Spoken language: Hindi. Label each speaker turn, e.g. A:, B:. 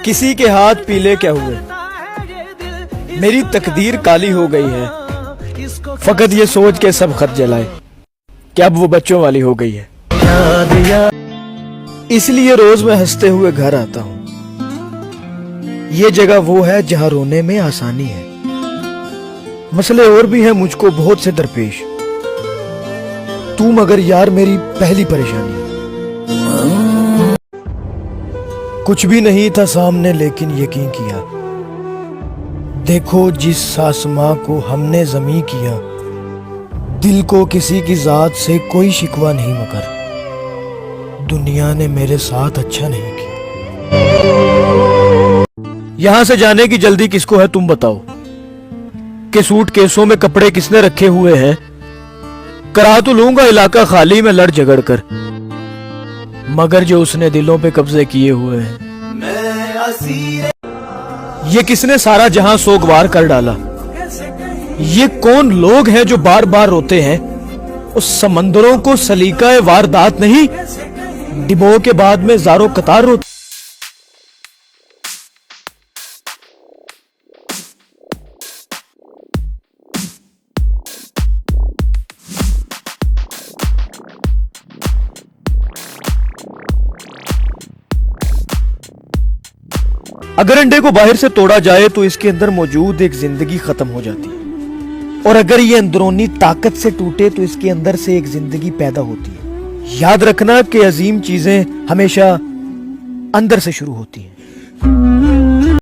A: किसी के हाथ पीले क्या हुए, मेरी तकदीर काली हो गई है। फकत ये सोच के सब खत जलाए कि अब वो बच्चों वाली हो गई है। इसलिए रोज मैं हंसते हुए घर आता हूँ। ये जगह वो है जहां रोने में आसानी है। मसले और भी हैं मुझको बहुत से दरपेश, तू मगर यार मेरी पहली परेशानी। कुछ भी नहीं था सामने लेकिन यकीन किया। देखो जिस आसमां को हमने ज़मीं किया, दिल को किसी की जात से कोई शिकवा नहीं, मगर दुनिया ने मेरे साथ अच्छा नहीं किया। यहां से जाने की जल्दी किसको है तुम बताओ, कि सूट केसों में कपड़े किसने रखे हुए हैं। करा तो लूंगा इलाका खाली में लड़ झगड़ कर, मगर जो उसने दिलों पे कब्जे किए हुए हैं। ये किसने सारा जहां सोगवार कर डाला। ये कौन लोग हैं जो बार बार रोते हैं। उस समंदरों को सलीका वारदात नहीं, डिबो के बाद में जारो कतार रोते। अगर अंडे को बाहर से तोड़ा जाए तो इसके अंदर मौजूद एक जिंदगी खत्म हो जाती है, और अगर ये अंदरूनी ताकत से टूटे तो इसके अंदर से एक जिंदगी पैदा होती है। याद रखना कि अजीम चीजें हमेशा अंदर से शुरू होती हैं।